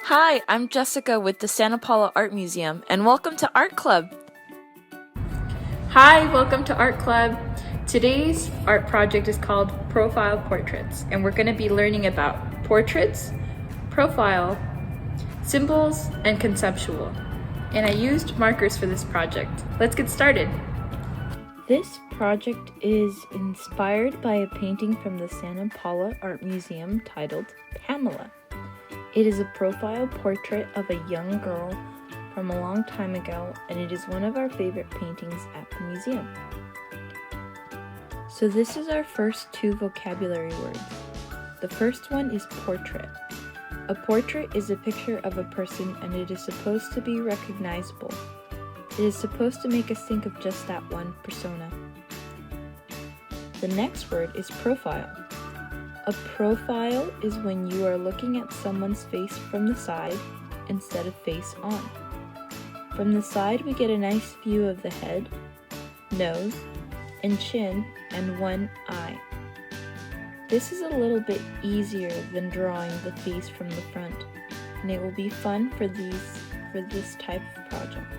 Hi, I'm Jessica with the Santa Paula Art Museum, and welcome to Art Club. Hi, welcome to Art Club. Today's art project is called Profile Portraits, and we're going to be learning about portraits, profile, symbols, and conceptual. And I used markers for this project. Let's get started. This project is inspired by a painting from the Santa Paula Art Museum titled Pamela. It is a profile portrait of a young girl from a long time ago, and it is one of our favorite paintings at the museum. So this is our first two vocabulary words. The first one is portrait. A portrait is a picture of a person, and it is supposed to be recognizable. It is supposed to make us think of just that one persona. The next word is profile. A profile is when you are looking at someone's face from the side instead of face on. From the side, we get a nice view of the head, nose, and chin, and one eye. This is a little bit easier than drawing the face from the front, and it will be fun for this type of project.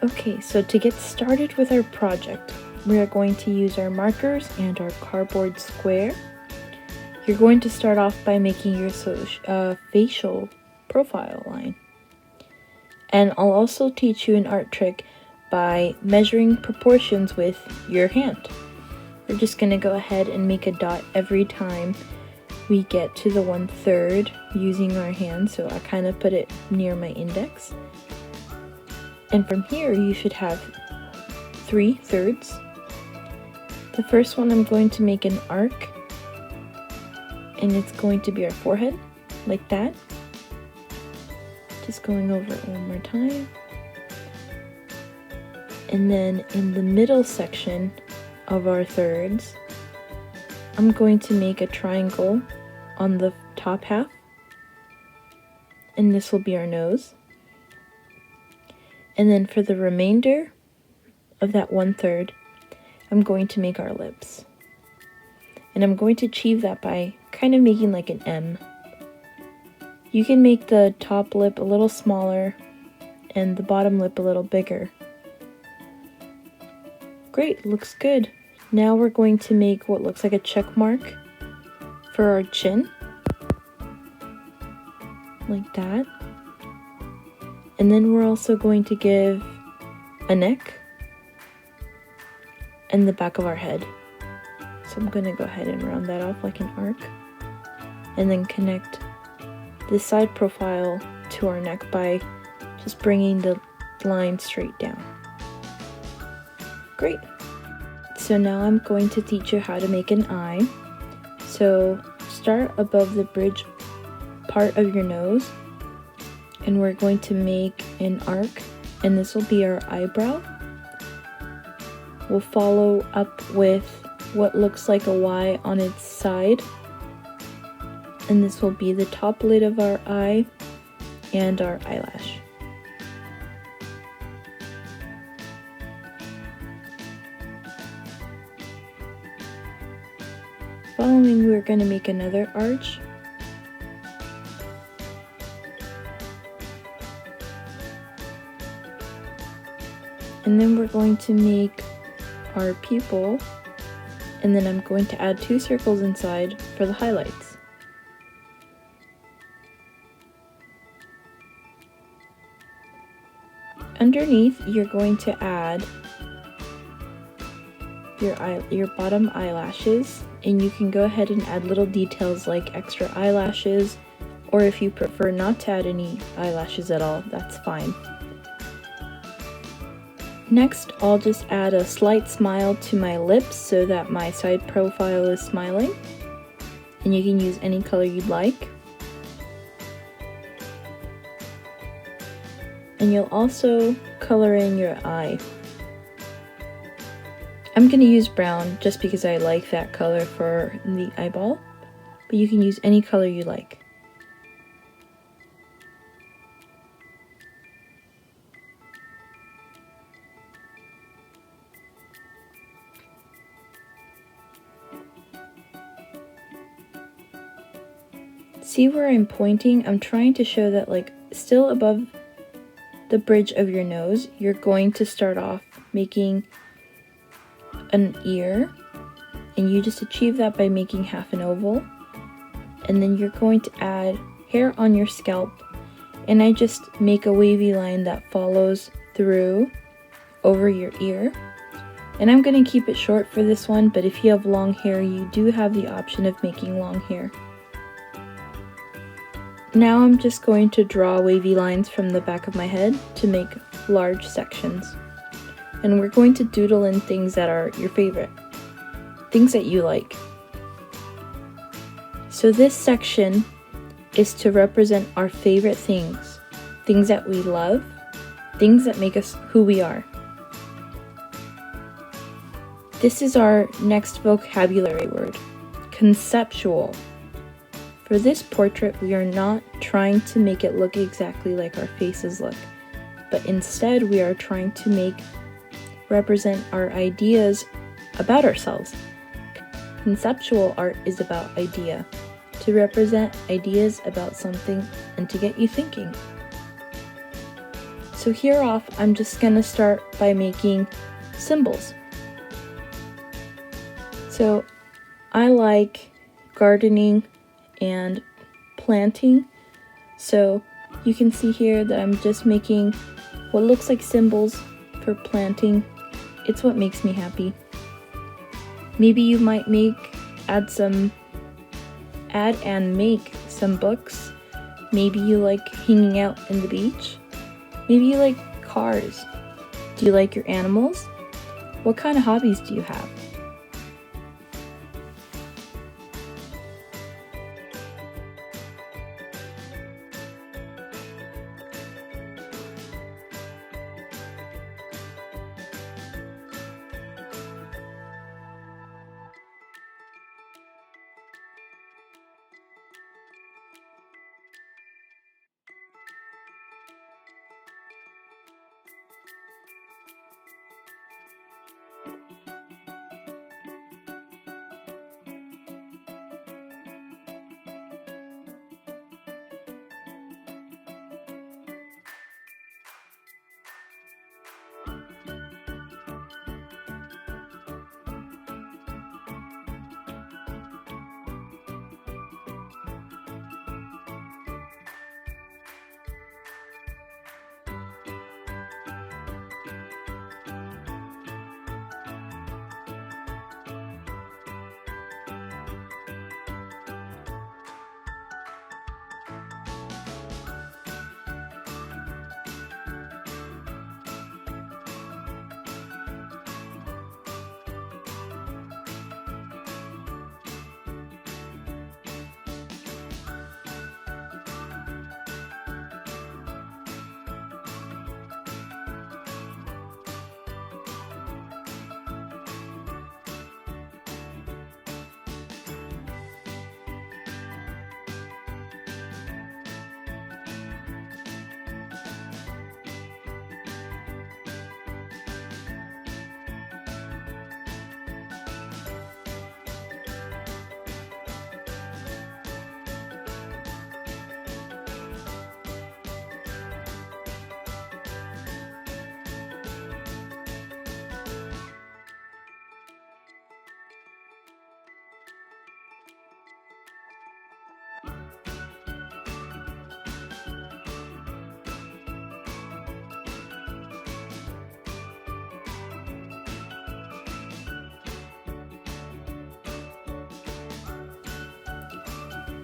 Okay, so to get started with our project, we are going to use our markers and our cardboard square. You're going to start off by making your facial profile line. And I'll also teach you an art trick by measuring proportions with your hand. We're just going to go ahead and make a dot every time we get to the 1/3 using our hand, so I kind of put it near my index. And from here you should have 3/3. The first one, I'm going to make an arc, and it's going to be our forehead, like that. Just going over it one more time. And then in the middle section of our thirds, I'm going to make a triangle on the top half, and this will be our nose. And then for the remainder of that 1/3, I'm going to make our lips. And I'm going to achieve that by kind of making like an M. You can make the top lip a little smaller and the bottom lip a little bigger. Great, looks good. Now we're going to make what looks like a check mark for our chin, like that. And then we're also going to give a neck and the back of our head. So I'm going to go ahead and round that off like an arc, and then connect this side profile to our neck by just bringing the line straight down. Great. So now I'm going to teach you how to make an eye. So start above the bridge part of your nose, and we're going to make an arc, and this will be our eyebrow. We'll follow up with what looks like a Y on its side, and this will be the top lid of our eye and our eyelash. Following, we're going to make another arch. And then we're going to make our pupil, and then I'm going to add 2 circles inside for the highlights. Underneath, you're going to add your bottom eyelashes, and you can go ahead and add little details like extra eyelashes, or if you prefer not to add any eyelashes at all, that's fine. Next, I'll just add a slight smile to my lips so that my side profile is smiling, and you can use any color you'd like. And you'll also color in your eye. I'm going to use brown just because I like that color for the eyeball, but you can use any color you like. See where I'm pointing? I'm trying to show that like still above the bridge of your nose, you're going to start off making an ear, and you just achieve that by making half an oval, and then you're going to add hair on your scalp, and I just make a wavy line that follows through over your ear. And I'm going to keep it short for this one, but if you have long hair, you do have the option of making long hair. Now I'm just going to draw wavy lines from the back of my head to make large sections. And we're going to doodle in things that are your favorite, things that you like. So this section is to represent our favorite things, things that we love, things that make us who we are. This is our next vocabulary word, conceptual. For this portrait, we are not trying to make it look exactly like our faces look, but instead we are trying to represent our ideas about ourselves. Conceptual art is about idea, to represent ideas about something and to get you thinking. So here off, I'm just gonna start by making symbols. So I like gardening and planting, so you can see here that I'm just making what looks like symbols for planting. It's what makes me happy. Maybe you might add and make some books. Maybe you like hanging out in the beach. Maybe you like cars. Do you like your animals? What kind of hobbies do you have?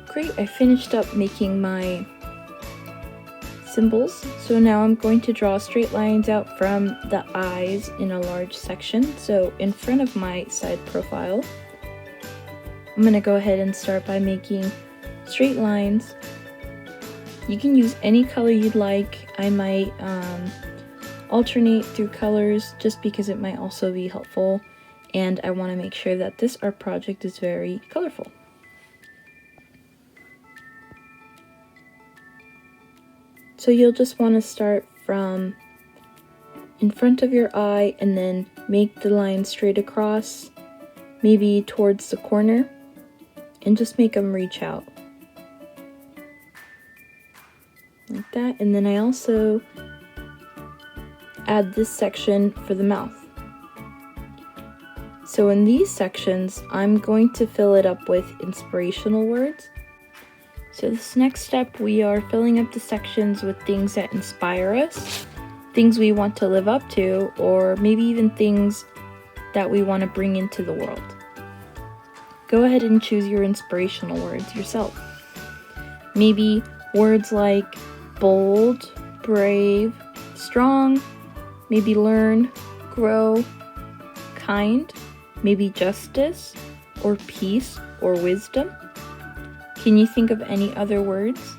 Great, I finished up making my symbols. So now I'm going to draw straight lines out from the eyes in a large section. So in front of my side profile, I'm going to go ahead and start by making straight lines. You can use any color you'd like. I might alternate through colors just because it might also be helpful, and I want to make sure that this art project is very colorful. So you'll just want to start from in front of your eye and then make the line straight across, maybe towards the corner, and just make them reach out. like that. And then I also add this section for the mouth. So in these sections, I'm going to fill it up with inspirational words. So this next step, we are filling up the sections with things that inspire us, things we want to live up to, or maybe even things that we want to bring into the world. Go ahead and choose your inspirational words yourself. Maybe words like bold, brave, strong, maybe learn, grow, kind, maybe justice, or peace, or wisdom. Can you think of any other words?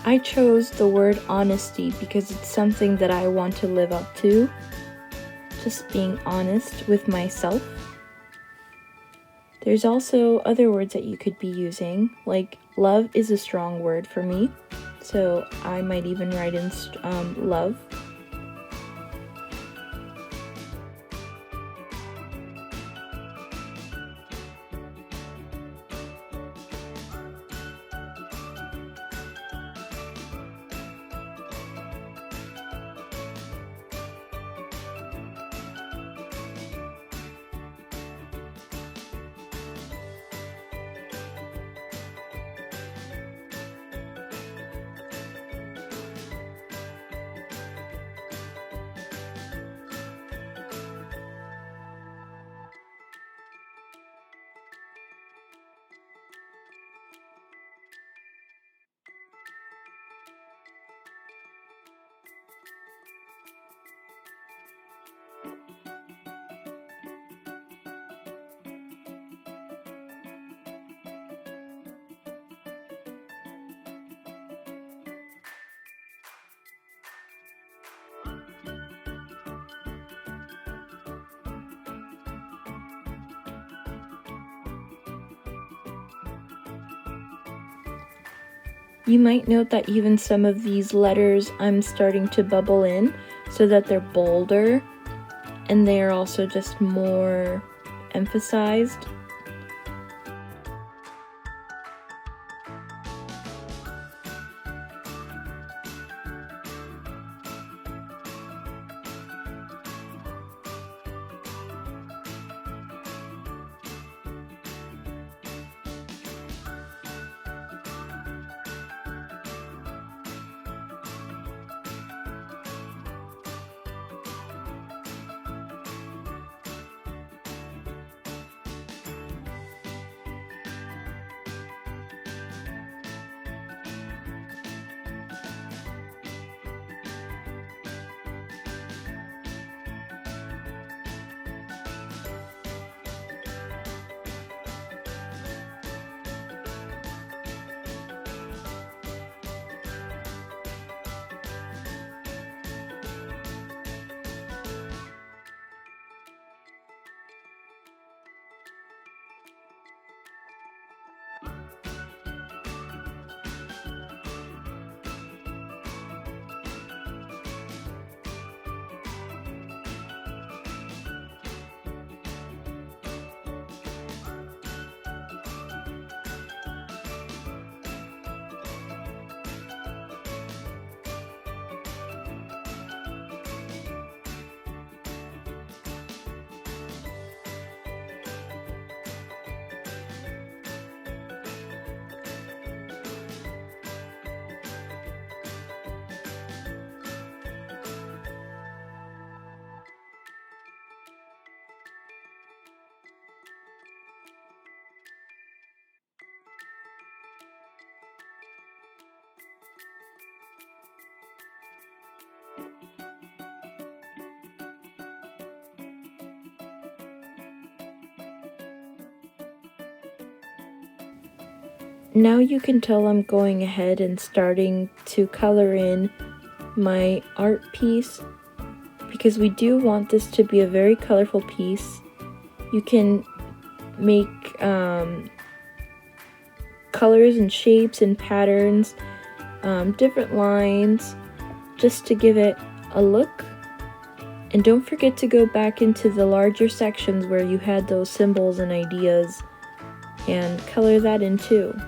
I chose the word honesty because it's something that I want to live up to. Just being honest with myself. There's also other words that you could be using, like love is a strong word for me, so I might even write in love. You might note that even some of these letters I'm starting to bubble in so that they're bolder and they are also just more emphasized. Now you can tell I'm going ahead and starting to color in my art piece because we do want this to be a very colorful piece. You can make colors and shapes and patterns, different lines, just to give it a look. And don't forget to go back into the larger sections where you had those symbols and ideas and color that in too.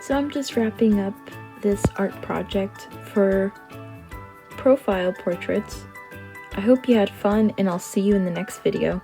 So I'm just wrapping up this art project for profile portraits. I hope you had fun, and I'll see you in the next video.